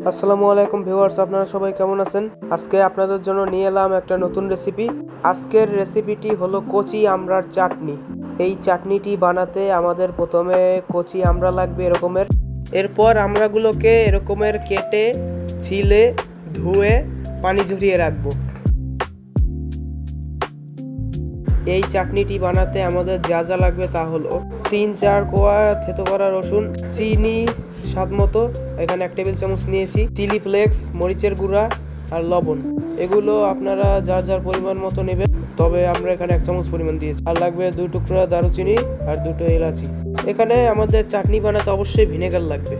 আসসালামু আলাইকুম ভিউয়ার্স, আপনারা সবাই কেমন আছেন? আজকে আপনাদের জন্য নিয়ে এলাম একটা নতুন রেসিপি। আজকের রেসিপিটি হলো কচি আমড়ার চাটনি। এই চাটনিটি বানাতে আমাদের প্রথমে কচি আমড়া লাগবে এরকমের। এরপর আমড়াগুলোকে এরকমের কেটে ছিলে ধুয়ে পানি ঝরিয়ে রাখবো। এই চাটনিটি বানাতে আমাদের যা যা লাগবে তা হলো 3-4 কোয়া থেতো করা রসুন, চিনি স্বাদ মতো, এখানে 1 টেবিল চামচ নিয়েছি, চিলি ফ্লেক্স, মরিচের গুঁড়া আর লবণ। এগুলো আপনারা যার যার পরিমাণ মতো নেবেন, তবে আমরা এখানে 1 চামচ পরিমাণ দিয়েছি। আর লাগবে 2 টুকরা দারুচিনি আর 2টো এলাচি। এখানে আমাদের চাটনি বানাতে অবশ্যই ভিনেগার লাগবে।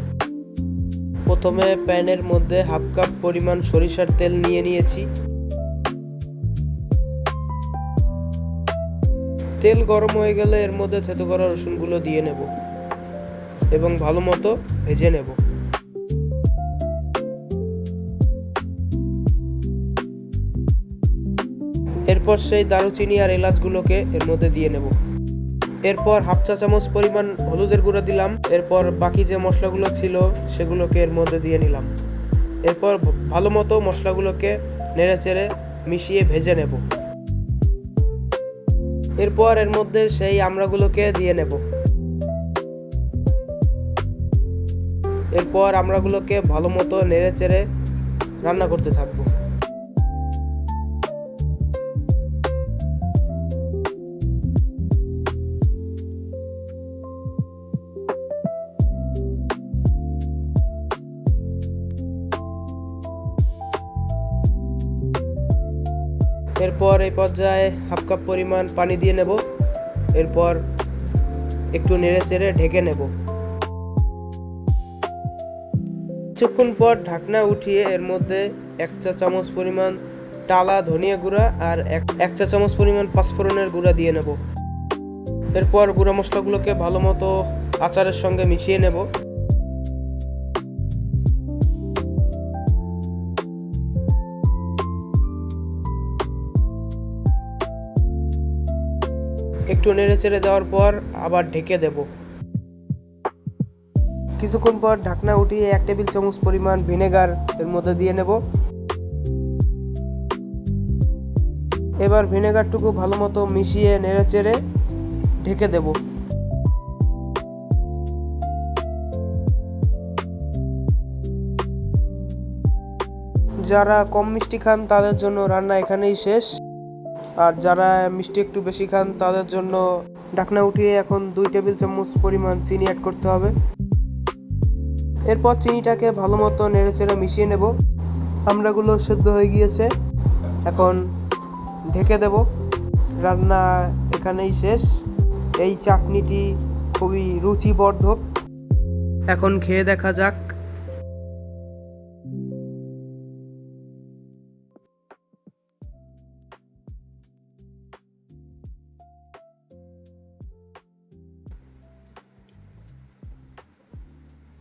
প্রথমে প্যানের মধ্যে 1/2 কাপ পরিমাণ সরিষার তেল নিয়েছি। তেল গরম হয়ে গেলে এর মধ্যে থেতো করা রসুনগুলো দিয়ে নেব এবং ভালো মতো ভেজে নেব। এরপর সেই দারুচিনি আর এলাচগুলোকে এর মধ্যে দিয়ে নেব। এরপর 1/2 চা চামচ পরিমাণ হলুদের গুঁড়া দিলাম। এরপর বাকি যে মশলাগুলো ছিল সেগুলোকে এর মধ্যে দিয়ে নিলাম। এরপর ভালো মতো মশলাগুলোকে নেড়েচেড়ে মিশিয়ে ভেজে নেব। এরপর এর মধ্যে সেই আমড়াগুলোকে দিয়ে নেব। এরপর আমড়াগুলোকে ভালো মতো নেড়েচেড়ে রান্না করতে থাকবো। এরপর এই পর্যায়ে 1/2 কাপ পরিমাণ পানি দিয়ে নেব। এরপর একটু নেড়েচেড়ে ঢেকে নেব। কিছুক্ষণ পর ঢাকনা উঠিয়ে এর মধ্যে 1 চা চামচ পরিমাণ টালা ধনিয়া গুঁড়া আর 1 চা চামচ পরিমাণ পাঁচফোড়নের গুঁড়া দিয়ে নেব। এরপর গুঁড়া মশলাগুলোকে ভালো মতো আচারের সঙ্গে মিশিয়ে নেব। একটু নেড়েচেড়ে দেওয়ার পর আবার ঢেকে দেব। কিছুক্ষণ পর ঢাকনা উঠিয়ে 1 টেবিল চামচ পরিমাণ ভিনেগার এর মধ্যে দিয়ে নেব। এবার ভিনেগারটুকু ভালো মতো মিশিয়ে নেড়েচেড়ে ঢেকে দেব। যারা কম মিষ্টি খান তাদের জন্য রান্না এখানেই শেষ, আর যারা মিষ্টি একটু বেশি খান তাদের জন্য ঢাকনা উঠিয়ে এখন 2 টেবিল চামচ পরিমাণ চিনি অ্যাড করতে হবে। এরপর চিনিটাকে ভালো মতো নেড়েচেড়ে মিশিয়ে নেব। আমড়াগুলো সেদ্ধ হয়ে গিয়েছে, এখন ঢেকে দেব। রান্না এখানেই শেষ। এই চাটনিটি খুবই রুচিবর্ধক। এখন খেয়ে দেখা যাক।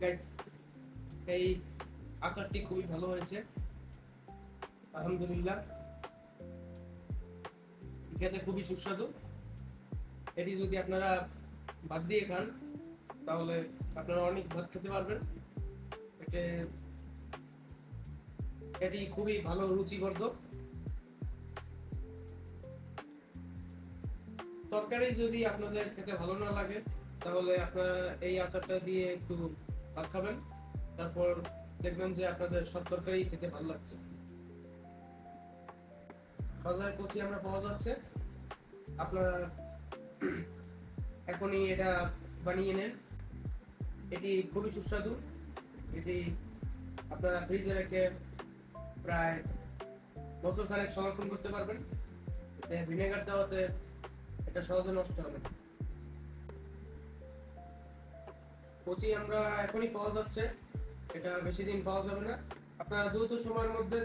গাইস, এই আচারটি খুবই ভালো হয়েছে, আলহামদুলিল্লাহ। খেতে খুবই সুস্বাদু। এটি যদি আপনারা ভাত দিয়ে খান তাহলে আপনারা অনেক ভাত খেতে পারবেন। এটি খুবই ভালো রুচিবর্ধক। তরকারি যদি আপনাদের খেতে ভালো না লাগে তাহলে আপনারা এই আচারটা দিয়ে একটু ভাত খাবেন, তারপর দেখবেন যে আপনাদের সব তরকারি খেতে ভালো লাগছে। বাজারে কচি আমরা পাওয়া যাচ্ছে, আপনারা এখনই এটা বানিয়ে নেন। এটি খুবই সুস্বাদু। এটি আপনারা ফ্রিজে রেখে প্রায় বছর খানেক সংরক্ষণ করতে পারবেন। এতে ভিনেগার দেওয়াতে এটা সহজে নষ্ট হবে না। কচি আমরা এখনই পাওয়া যাচ্ছে, এটা বেশি দিন পাওয়া যাবে না। আপনারা দ্রুত সময়ের মধ্যে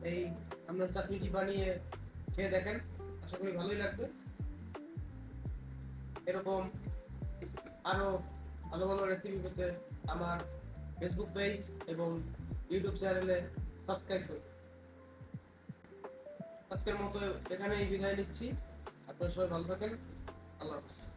এই আমরা চাটনিটি বানিয়ে খেয়ে দেখেন, আশা করি ভালোই লাগবে। এরকম আরো ভালো ভালো রেসিপি পেতে আমার ফেসবুক পেজ এবং ইউটিউব চ্যানেলে সাবস্ক্রাইব করুন। আজকের মতো এখানেই বিদায় নিচ্ছি। আপনারা সবাই ভালো থাকেন। আল্লাহ হাফেজ।